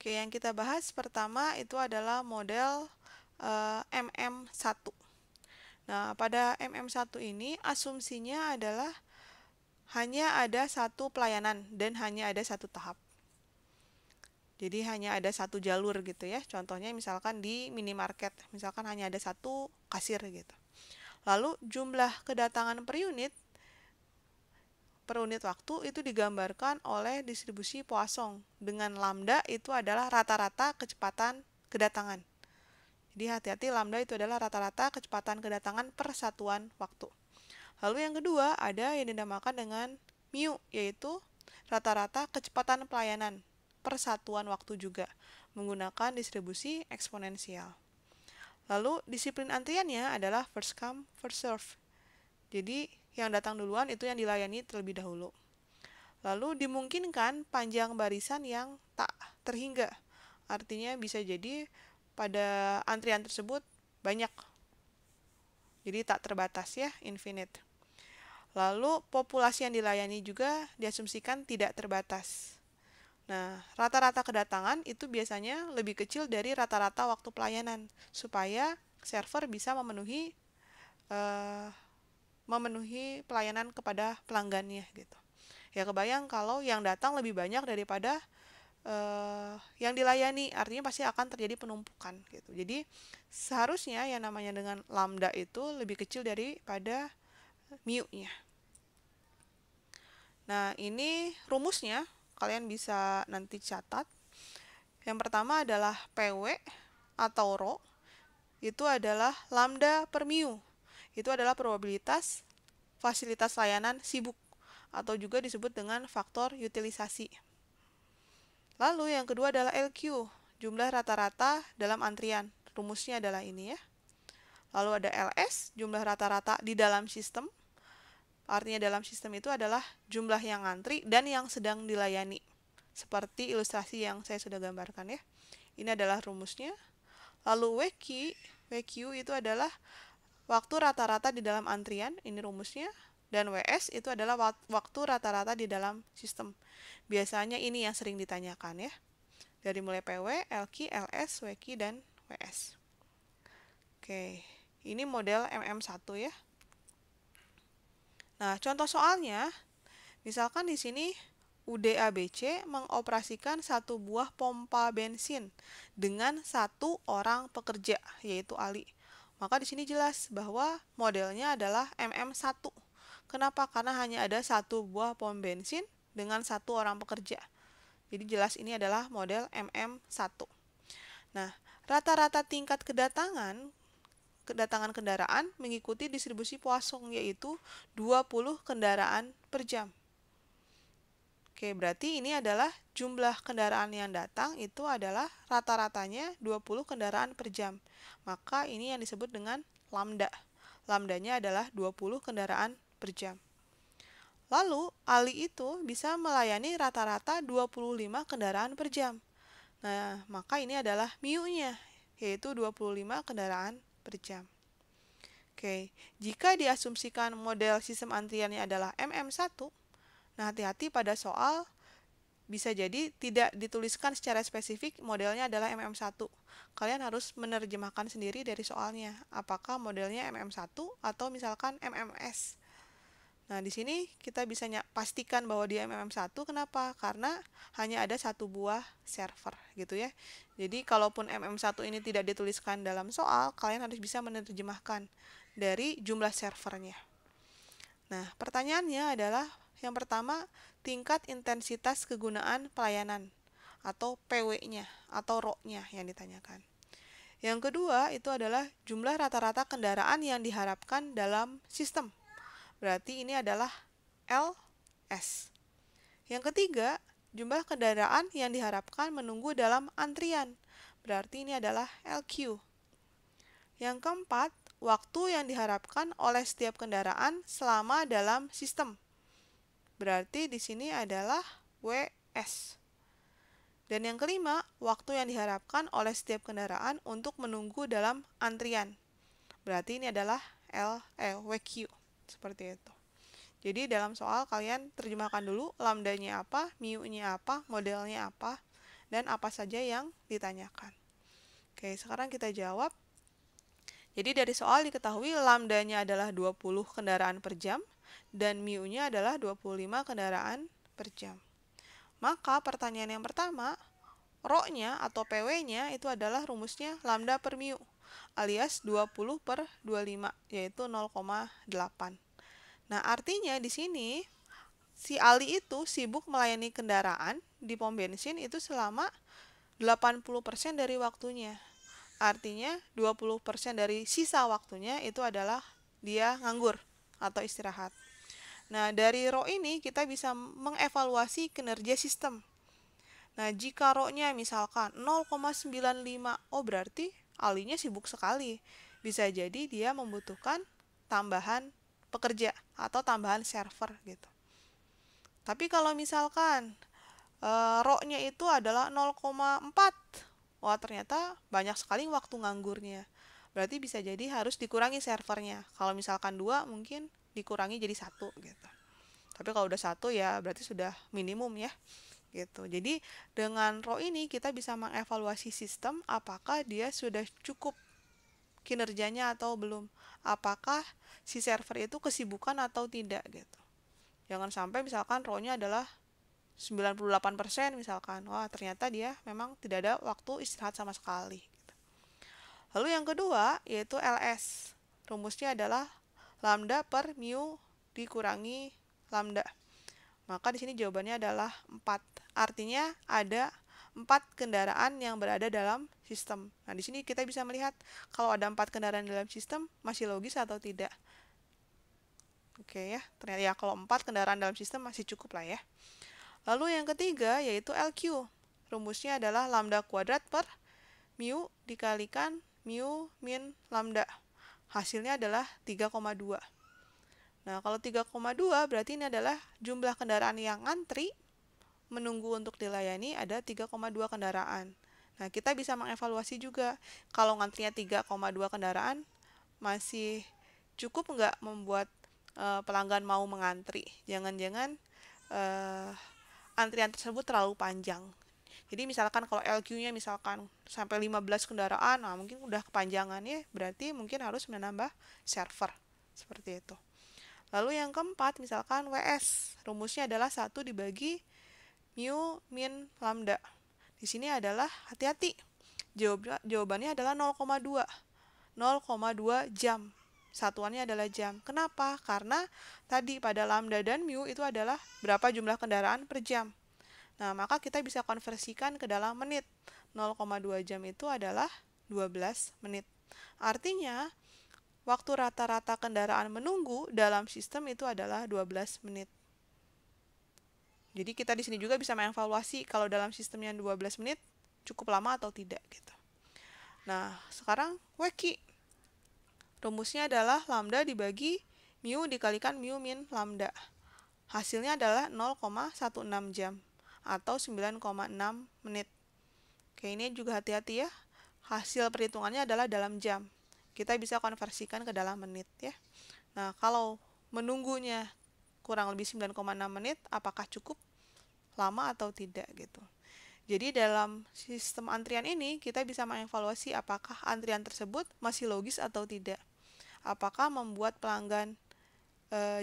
Oke, yang kita bahas pertama itu adalah model MM1. Nah, pada MM1 ini asumsinya adalah hanya ada satu pelayanan dan hanya ada satu tahap. Jadi hanya ada satu jalur gitu ya. Contohnya misalkan di minimarket, misalkan hanya ada satu kasir gitu. Lalu jumlah kedatangan per unit waktu itu digambarkan oleh distribusi Poisson dengan lambda itu adalah rata-rata kecepatan kedatangan. Jadi hati-hati, lambda itu adalah rata-rata kecepatan kedatangan per satuan waktu. Lalu yang kedua ada yang dinamakan dengan mu, yaitu rata-rata kecepatan pelayanan per satuan waktu juga menggunakan distribusi eksponensial. Lalu disiplin antriannya adalah first come first serve. Jadi yang datang duluan itu yang dilayani terlebih dahulu. Lalu dimungkinkan panjang barisan yang tak terhingga. Artinya bisa jadi pada antrian tersebut banyak. Jadi tak terbatas ya, infinite. Lalu populasi yang dilayani juga diasumsikan tidak terbatas. Nah, rata-rata kedatangan itu biasanya lebih kecil dari rata-rata waktu pelayanan supaya server bisa memenuhi pelayanan kepada pelanggannya gitu. Ya kebayang kalau yang datang lebih banyak daripada yang dilayani, artinya pasti akan terjadi penumpukan gitu. Jadi seharusnya yang namanya dengan lambda itu lebih kecil daripada mu-nya. Nah, ini rumusnya kalian bisa nanti catat. Yang pertama adalah PW atau Rho, itu adalah lambda per mu. Itu adalah probabilitas fasilitas layanan sibuk atau juga disebut dengan faktor utilisasi. Lalu yang kedua adalah LQ, jumlah rata-rata dalam antrian. Rumusnya adalah ini ya. Lalu ada LS, jumlah rata-rata di dalam sistem. Artinya dalam sistem itu adalah jumlah yang antri dan yang sedang dilayani. Seperti ilustrasi yang saya sudah gambarkan ya. Ini adalah rumusnya. Lalu WQ itu adalah waktu rata-rata di dalam antrian, ini rumusnya. Dan WS itu adalah waktu rata-rata di dalam sistem. Biasanya ini yang sering ditanyakan ya. Dari mulai PW, LQ, LS, WQ, dan WS. Oke, ini model MM1 ya. Nah, contoh soalnya, misalkan di sini UDABC mengoperasikan satu buah pompa bensin dengan satu orang pekerja, yaitu Ali. Maka di sini jelas bahwa modelnya adalah MM1. Kenapa? Karena hanya ada satu buah pom bensin dengan satu orang pekerja. Jadi jelas ini adalah model MM1. Nah, rata-rata tingkat kedatangan kendaraan mengikuti distribusi Poisson, yaitu 20 kendaraan per jam. Oke, berarti ini adalah jumlah kendaraan yang datang itu adalah rata-ratanya 20 kendaraan per jam. Maka ini yang disebut dengan lambda. Lambdanya adalah 20 kendaraan per jam. Lalu, Ali itu bisa melayani rata-rata 25 kendaraan per jam. Nah, maka ini adalah mu-nya, yaitu 25 kendaraan per jam. Oke, jika diasumsikan model sistem antriannya adalah MM1, nah hati-hati pada soal bisa jadi tidak dituliskan secara spesifik modelnya adalah MM1. Kalian harus menerjemahkan sendiri dari soalnya, apakah modelnya MM1 atau misalkan MMS. Nah, di sini kita bisa pastikan bahwa dia MM1, kenapa? Karena hanya ada satu buah server gitu ya. Jadi, kalaupun MM1 ini tidak dituliskan dalam soal, kalian harus bisa menerjemahkan dari jumlah servernya. Nah, pertanyaannya adalah yang pertama, tingkat intensitas kegunaan pelayanan atau PW-nya atau RO-nya yang ditanyakan. Yang kedua, itu adalah jumlah rata-rata kendaraan yang diharapkan dalam sistem. Berarti ini adalah LS. Yang ketiga, jumlah kendaraan yang diharapkan menunggu dalam antrian. Berarti ini adalah LQ. Yang keempat, waktu yang diharapkan oleh setiap kendaraan selama dalam sistem. Berarti di sini adalah WS. Dan yang kelima, waktu yang diharapkan oleh setiap kendaraan untuk menunggu dalam antrian. Berarti ini adalah WQ. Seperti itu. Jadi dalam soal kalian terjemahkan dulu lambdanya apa, mu-nya apa, modelnya apa, dan apa saja yang ditanyakan. Oke, sekarang kita jawab. Jadi dari soal diketahui lambdanya adalah 20 kendaraan per jam dan mu-nya adalah 25 kendaraan per jam. Maka pertanyaan yang pertama, rho-nya atau PW-nya itu adalah rumusnya lambda per mu alias 20 per 25 yaitu 0,8. Nah, artinya di sini si Ali itu sibuk melayani kendaraan di pom bensin itu selama 80% dari waktunya. Artinya 20% dari sisa waktunya itu adalah dia nganggur atau istirahat. Nah, dari rho ini kita bisa mengevaluasi kinerja sistem. Nah, jika rho-nya misalkan 0,95, oh berarti alinya sibuk sekali. Bisa jadi dia membutuhkan tambahan pekerja atau tambahan server gitu. Tapi kalau misalkan rho-nya itu adalah 0,4, wah ternyata banyak sekali waktu nganggurnya. Berarti bisa jadi harus dikurangi servernya. Kalau misalkan 2 mungkin dikurangi jadi 1 gitu. Tapi kalau udah 1 ya berarti sudah minimum ya. Gitu. Jadi dengan rho ini kita bisa mengevaluasi sistem apakah dia sudah cukup kinerjanya atau belum. Apakah si server itu kesibukan atau tidak gitu. Jangan sampai misalkan rho-nya adalah 98% misalkan. Wah, ternyata dia memang tidak ada waktu istirahat sama sekali. Lalu yang kedua yaitu LS. Rumusnya adalah lambda per mu dikurangi lambda. Maka di sini jawabannya adalah 4. Artinya ada 4 kendaraan yang berada dalam sistem. Nah, di sini kita bisa melihat kalau ada 4 kendaraan dalam sistem masih logis atau tidak. Oke ya, ternyata ya kalau 4 kendaraan dalam sistem masih cukup lah ya. Lalu yang ketiga yaitu LQ. Rumusnya adalah lambda kuadrat per mu dikalikan mu min lambda. Hasilnya adalah 3,2. Nah, kalau 3,2 berarti ini adalah jumlah kendaraan yang ngantri menunggu untuk dilayani ada 3,2 kendaraan. Nah, kita bisa mengevaluasi juga kalau ngantrinya 3,2 kendaraan masih cukup nggak membuat pelanggan mau mengantri. Jangan-jangan antrian tersebut terlalu panjang. Jadi misalkan kalau LQ-nya misalkan sampai 15 kendaraan, nah mungkin udah kepanjangan ya, berarti mungkin harus menambah server. Seperti itu. Lalu yang keempat, misalkan WS. Rumusnya adalah 1 dibagi mu min lambda. Di sini adalah hati-hati. Jawabannya adalah 0,2. 0,2 jam. Satuannya adalah jam. Kenapa? Karena tadi pada lambda dan mu itu adalah berapa jumlah kendaraan per jam. Nah, maka kita bisa konversikan ke dalam menit. 0,2 jam itu adalah 12 menit. Artinya, waktu rata-rata kendaraan menunggu dalam sistem itu adalah 12 menit. Jadi kita di sini juga bisa mengevaluasi kalau dalam sistemnya 12 menit cukup lama atau tidak gitu. Nah, sekarang WQ. Rumusnya adalah lambda dibagi mu dikalikan mu min lambda. Hasilnya adalah 0,16 jam atau 9,6 menit. Oke, ini juga hati-hati ya. Hasil perhitungannya adalah dalam jam. Kita bisa konversikan ke dalam menit ya. Nah, kalau menunggunya kurang lebih 9,6 menit, apakah cukup lama atau tidak gitu. Jadi dalam sistem antrian ini kita bisa mengevaluasi apakah antrian tersebut masih logis atau tidak. Apakah membuat pelanggan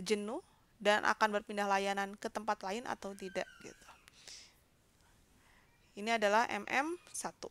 jenuh dan akan berpindah layanan ke tempat lain atau tidak gitu. Ini adalah MM1.